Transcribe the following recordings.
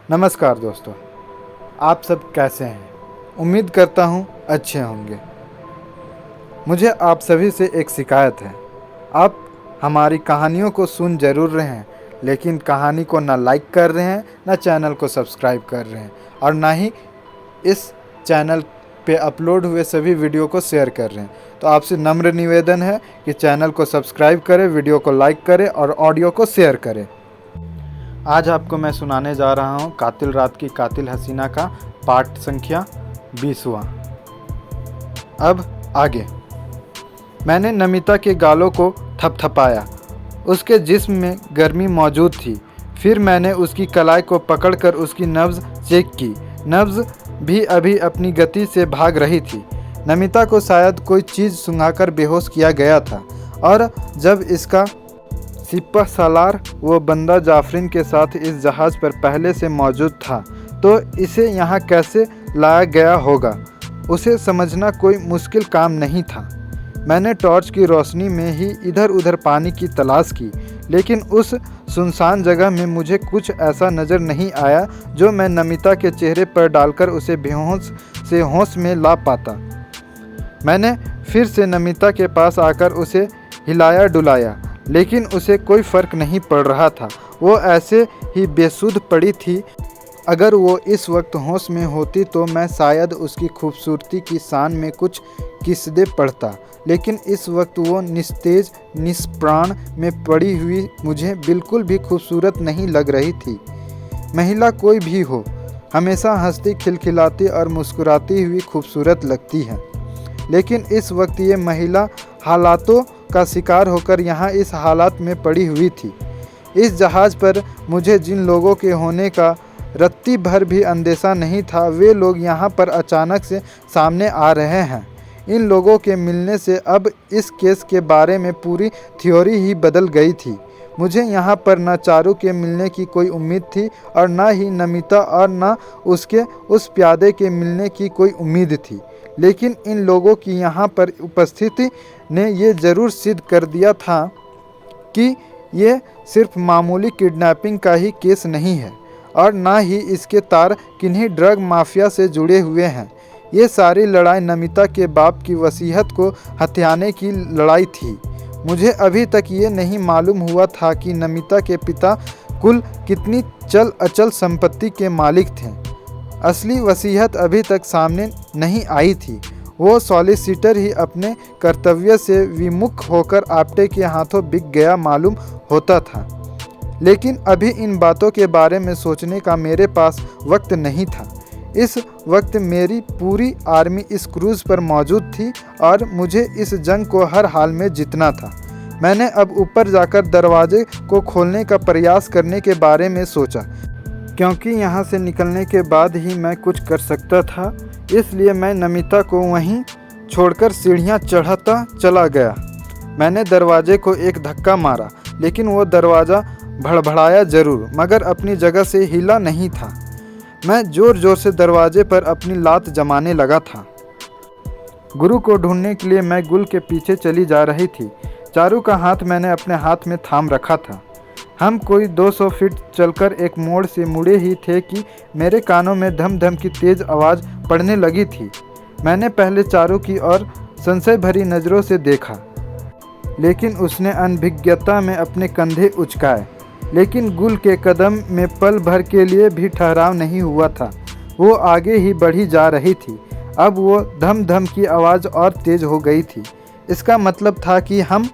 नमस्कार दोस्तों, आप सब कैसे हैं? उम्मीद करता हूँ अच्छे होंगे। मुझे आप सभी से एक शिकायत है। आप हमारी कहानियों को सुन ज़रूर रहे हैं, लेकिन कहानी को ना लाइक कर रहे हैं, ना चैनल को सब्सक्राइब कर रहे हैं और ना ही इस चैनल पे अपलोड हुए सभी वीडियो को शेयर कर रहे हैं। तो आपसे नम्र निवेदन है कि चैनल को सब्सक्राइब करें, वीडियो को लाइक करें और ऑडियो को शेयर करें। आज आपको मैं सुनाने जा रहा हूँ कातिल रात की कातिल हसीना का पार्ट संख्या 20वां। अब आगे। मैंने नमिता के गालों को थपथपाया। उसके जिस्म में गर्मी मौजूद थी। फिर मैंने उसकी कलाई को पकड़कर उसकी नब्ज़ चेक की। नब्ज़ भी अभी अपनी गति से भाग रही थी। नमिता को शायद कोई चीज़ सुंघाकर बेहोश किया गया था और जब इसका सिपह सालार वो बंदा जाफरीन के साथ इस जहाज़ पर पहले से मौजूद था, तो इसे यहाँ कैसे लाया गया होगा, उसे समझना कोई मुश्किल काम नहीं था। मैंने टॉर्च की रोशनी में ही इधर उधर पानी की तलाश की, लेकिन उस सुनसान जगह में मुझे कुछ ऐसा नज़र नहीं आया जो मैं नमिता के चेहरे पर डालकर उसे बेहोश से होश में ला पाता। मैंने फिर से नमिता के पास आकर उसे हिलाया डुलाया, लेकिन उसे कोई फ़र्क नहीं पड़ रहा था। वो ऐसे ही बेसुध पड़ी थी। अगर वो इस वक्त होश में होती तो मैं शायद उसकी खूबसूरती की शान में कुछ किस्से पढ़ता, लेकिन इस वक्त वो निस्तेज निष्प्राण में पड़ी हुई मुझे बिल्कुल भी खूबसूरत नहीं लग रही थी। महिला कोई भी हो, हमेशा हंसती खिलखिलाती और मुस्कुराती हुई खूबसूरत लगती है, लेकिन इस वक्त ये महिला हालातों का शिकार होकर यहाँ इस हालात में पड़ी हुई थी। इस जहाज़ पर मुझे जिन लोगों के होने का रत्ती भर भी अंदेशा नहीं था, वे लोग यहाँ पर अचानक से सामने आ रहे हैं। इन लोगों के मिलने से अब इस केस के बारे में पूरी थ्योरी ही बदल गई थी। मुझे यहाँ पर न चारू के मिलने की कोई उम्मीद थी और न ही नमिता और न उसके उस प्यादे के मिलने की कोई उम्मीद थी, लेकिन इन लोगों की यहाँ पर उपस्थिति ने ये ज़रूर सिद्ध कर दिया था कि ये सिर्फ मामूली किडनैपिंग का ही केस नहीं है और ना ही इसके तार किन्हीं ड्रग माफिया से जुड़े हुए हैं। ये सारी लड़ाई नमिता के बाप की वसीयत को हथियाने की लड़ाई थी। मुझे अभी तक ये नहीं मालूम हुआ था कि नमिता के पिता कुल कितनी चल अचल संपत्ति के मालिक थे। असली वसीयत अभी तक सामने नहीं आई थी। वो सॉलिसिटर ही अपने कर्तव्य से विमुख होकर आपटे के हाथों बिक गया मालूम होता था, लेकिन अभी इन बातों के बारे में सोचने का मेरे पास वक्त नहीं था। इस वक्त मेरी पूरी आर्मी इस क्रूज़ पर मौजूद थी और मुझे इस जंग को हर हाल में जीतना था। मैंने अब ऊपर जाकर दरवाजे को खोलने का प्रयास करने के बारे में सोचा, क्योंकि यहाँ से निकलने के बाद ही मैं कुछ कर सकता था। इसलिए मैं नमिता को वहीं छोड़कर सीढ़ियाँ चढ़ता चला गया। मैंने दरवाजे को एक धक्का मारा, लेकिन वो दरवाज़ा भड़बड़ाया ज़रूर, मगर अपनी जगह से हिला नहीं था। मैं ज़ोर ज़ोर से दरवाजे पर अपनी लात जमाने लगा था। गुरु को ढूंढने के लिए मैं गुल के पीछे चली जा रही थी। चारू का हाथ मैंने अपने हाथ में थाम रखा था। हम कोई 200 फीट चलकर एक मोड़ से मुड़े ही थे कि मेरे कानों में धम धम की तेज़ आवाज़ पड़ने लगी थी। मैंने पहले चारू की ओर संशय भरी नज़रों से देखा, लेकिन उसने अनभिज्ञता में अपने कंधे उचकाए। लेकिन गुल के कदम में पल भर के लिए भी ठहराव नहीं हुआ था। वो आगे ही बढ़ी जा रही थी। अब वो धम धम की आवाज़ और तेज़ हो गई थी। इसका मतलब था कि हम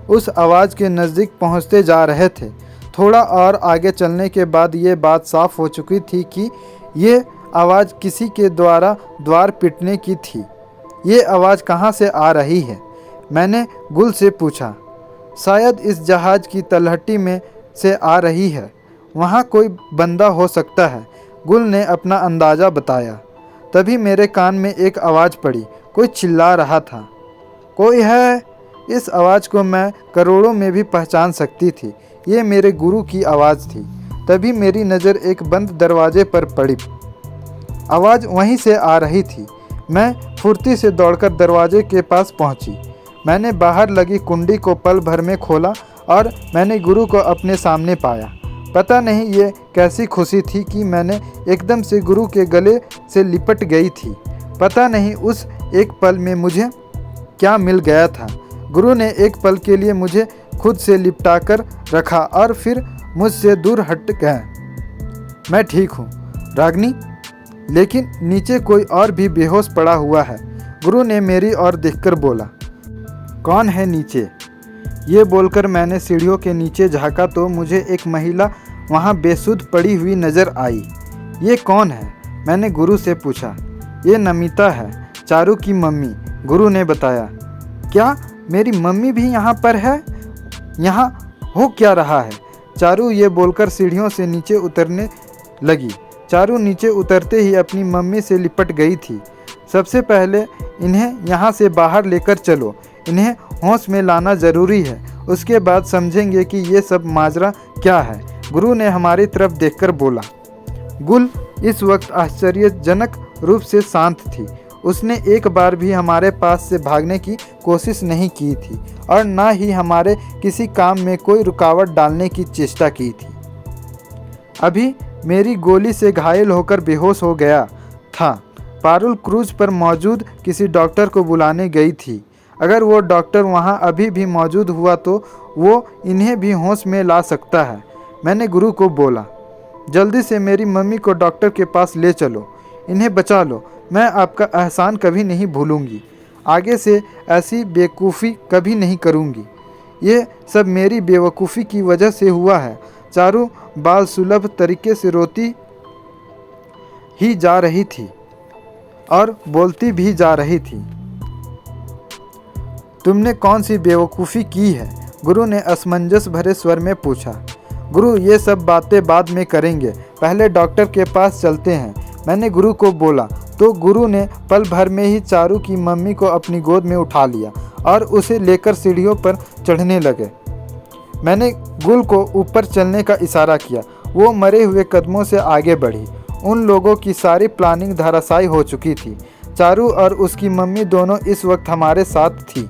उस आवाज़ के नज़दीक पहुंचते जा रहे थे। थोड़ा और आगे चलने के बाद ये बात साफ हो चुकी थी कि ये आवाज़ किसी के द्वारा द्वार पीटने की थी। ये आवाज़ कहाँ से आ रही है? मैंने गुल से पूछा। शायद इस जहाज़ की तलहटी में से आ रही है। वहाँ कोई बंदा हो सकता है, गुल ने अपना अंदाज़ा बताया। तभी मेरे कान में एक आवाज़ पड़ी। कोई चिल्ला रहा था, कोई है। इस आवाज़ को मैं करोड़ों में भी पहचान सकती थी। ये मेरे गुरु की आवाज़ थी। तभी मेरी नज़र एक बंद दरवाजे पर पड़ी। आवाज़ वहीं से आ रही थी। मैं फुर्ती से दौड़कर दरवाजे के पास पहुंची। मैंने बाहर लगी कुंडी को पल भर में खोला और मैंने गुरु को अपने सामने पाया। पता नहीं ये कैसी खुशी थी कि मैंने एकदम से गुरु के गले से लिपट गई थी। पता नहीं उस एक पल में मुझे क्या मिल गया था। गुरु ने एक पल के लिए मुझे खुद से लिपटा कर रखा और फिर मुझसे दूर हट गए। मैं ठीक हूँ रागिनी, लेकिन नीचे कोई और भी बेहोश पड़ा हुआ है। गुरु ने मेरी ओर देखकर बोला। कौन है नीचे? ये बोलकर मैंने सीढ़ियों के नीचे झांका तो मुझे एक महिला वहाँ बेसुध पड़ी हुई नज़र आई। ये कौन है? मैंने गुरु से पूछा। ये नमिता है, चारू की मम्मी, गुरु ने बताया। क्या मेरी मम्मी भी यहाँ पर है? यहाँ हो क्या रहा है? चारू ये बोलकर सीढ़ियों से नीचे उतरने लगी। चारू नीचे उतरते ही अपनी मम्मी से लिपट गई थी। सबसे पहले इन्हें यहाँ से बाहर लेकर चलो, इन्हें होश में लाना ज़रूरी है, उसके बाद समझेंगे कि ये सब माजरा क्या है, गुरु ने हमारी तरफ देखकर बोला। गुल इस वक्त आश्चर्यजनक रूप से शांत थी। उसने एक बार भी हमारे पास से भागने की कोशिश नहीं की थी और ना ही हमारे किसी काम में कोई रुकावट डालने की चेष्टा की थी। अभी मेरी गोली से घायल होकर बेहोश हो गया था। पारुल क्रूज पर मौजूद किसी डॉक्टर को बुलाने गई थी। अगर वो डॉक्टर वहाँ अभी भी मौजूद हुआ तो वो इन्हें भी होश में ला सकता है। मैंने गुरु को बोला, जल्दी से मेरी मम्मी को डॉक्टर के पास ले चलो, इन्हें बचा लो। मैं आपका एहसान कभी नहीं भूलूंगी। आगे से ऐसी बेवकूफ़ी कभी नहीं करूंगी। ये सब मेरी बेवकूफ़ी की वजह से हुआ है। चारू बाल सुलभ तरीके से रोती ही जा रही थी और बोलती भी जा रही थी। तुमने कौन सी बेवकूफ़ी की है? गुरु ने असमंजस भरे स्वर में पूछा। गुरु, ये सब बातें बाद में करेंगे, पहले डॉक्टर के पास चलते हैं, मैंने गुरु को बोला। तो गुरु ने पल भर में ही चारू की मम्मी को अपनी गोद में उठा लिया और उसे लेकर सीढ़ियों पर चढ़ने लगे। मैंने गुल को ऊपर चलने का इशारा किया। वो मरे हुए कदमों से आगे बढ़ी। उन लोगों की सारी प्लानिंग धराशायी हो चुकी थी। चारू और उसकी मम्मी दोनों इस वक्त हमारे साथ थी।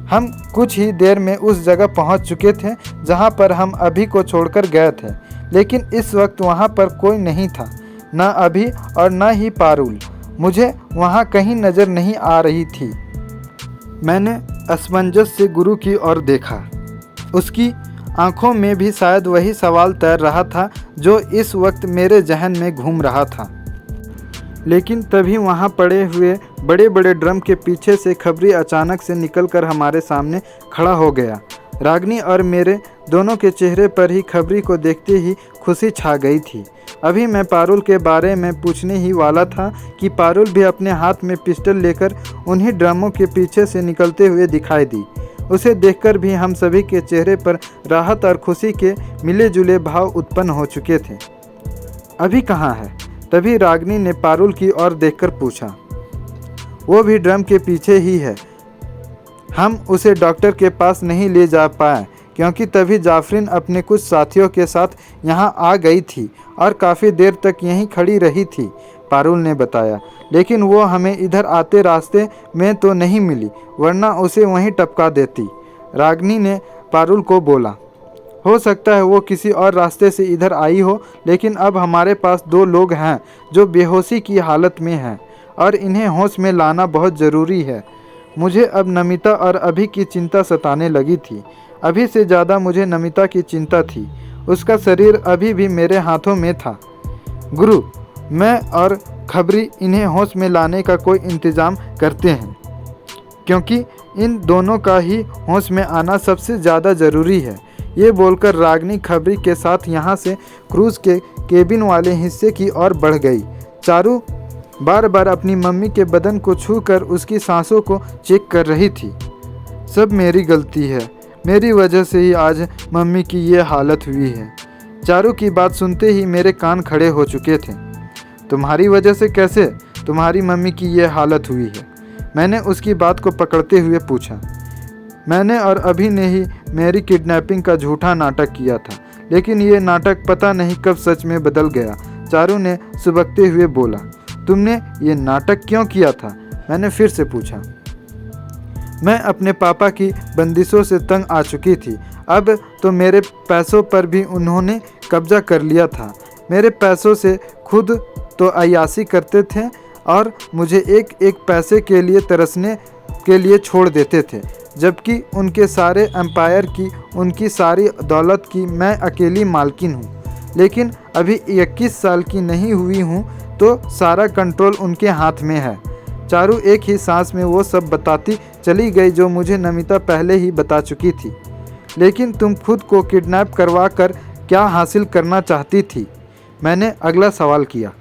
हम कुछ ही देर में उस जगह पहुंच चुके थे जहां पर हम अभी को छोड़कर गए थे, लेकिन इस वक्त वहां पर कोई नहीं था, ना अभी और ना ही पारुल। मुझे वहां कहीं नज़र नहीं आ रही थी। मैंने असमंजस से गुरु की ओर देखा। उसकी आंखों में भी शायद वही सवाल तैर रहा था जो इस वक्त मेरे जहन में घूम रहा था। लेकिन तभी वहाँ पड़े हुए बड़े बड़े ड्रम के पीछे से खबरी अचानक से निकलकर हमारे सामने खड़ा हो गया। रागिनी और मेरे दोनों के चेहरे पर ही खबरी को देखते ही खुशी छा गई थी। अभी मैं पारुल के बारे में पूछने ही वाला था कि पारुल भी अपने हाथ में पिस्टल लेकर उन्हीं ड्रमों के पीछे से निकलते हुए दिखाई दी। उसे देखकर भी हम सभी के चेहरे पर राहत और खुशी के मिले जुले भाव उत्पन्न हो चुके थे। अभी कहाँ है? तभी रागिनी ने पारुल की ओर देखकर पूछा। वो भी ड्रम के पीछे ही है। हम उसे डॉक्टर के पास नहीं ले जा पाए क्योंकि तभी जाफरीन अपने कुछ साथियों के साथ यहाँ आ गई थी और काफ़ी देर तक यहीं खड़ी रही थी, पारुल ने बताया। लेकिन वो हमें इधर आते रास्ते में तो नहीं मिली, वरना उसे वहीं टपका देती, रागिनी ने पारुल को बोला। हो सकता है वो किसी और रास्ते से इधर आई हो, लेकिन अब हमारे पास 2 लोग हैं जो बेहोशी की हालत में हैं और इन्हें होश में लाना बहुत ज़रूरी है। मुझे अब नमिता और अभी की चिंता सताने लगी थी। अभी से ज़्यादा मुझे नमिता की चिंता थी। उसका शरीर अभी भी मेरे हाथों में था। गुरु, मैं और खबरी इन्हें होश में लाने का कोई इंतज़ाम करते हैं, क्योंकि इन दोनों का ही होश में आना सबसे ज़्यादा ज़रूरी है। ये बोलकर रागिनी खबरी के साथ यहाँ से क्रूज़ के केबिन वाले हिस्से की ओर बढ़ गई। चारू बार बार अपनी मम्मी के बदन को छूकर उसकी सांसों को चेक कर रही थी। सब मेरी गलती है, मेरी वजह से ही आज मम्मी की ये हालत हुई है। चारू की बात सुनते ही मेरे कान खड़े हो चुके थे। तुम्हारी वजह से कैसे तुम्हारी मम्मी की ये हालत हुई है? मैंने उसकी बात को पकड़ते हुए पूछा। मैंने और अभी ने ही मेरी किडनैपिंग का झूठा नाटक किया था, लेकिन ये नाटक पता नहीं कब सच में बदल गया, चारू ने सुबकते हुए बोला। तुमने ये नाटक क्यों किया था? मैंने फिर से पूछा। मैं अपने पापा की बंदिशों से तंग आ चुकी थी। अब तो मेरे पैसों पर भी उन्होंने कब्जा कर लिया था। मेरे पैसों से खुद तो अय्याशी करते थे और मुझे एक एक पैसे के लिए तरसने के लिए छोड़ देते थे, जबकि उनके सारे एम्पायर की, उनकी सारी दौलत की मैं अकेली मालकिन हूँ। लेकिन अभी 21 साल की नहीं हुई हूँ तो सारा कंट्रोल उनके हाथ में है। चारू एक ही सांस में वो सब बताती चली गई जो मुझे नमिता पहले ही बता चुकी थी। लेकिन तुम खुद को किडनैप करवा कर क्या हासिल करना चाहती थी? मैंने अगला सवाल किया।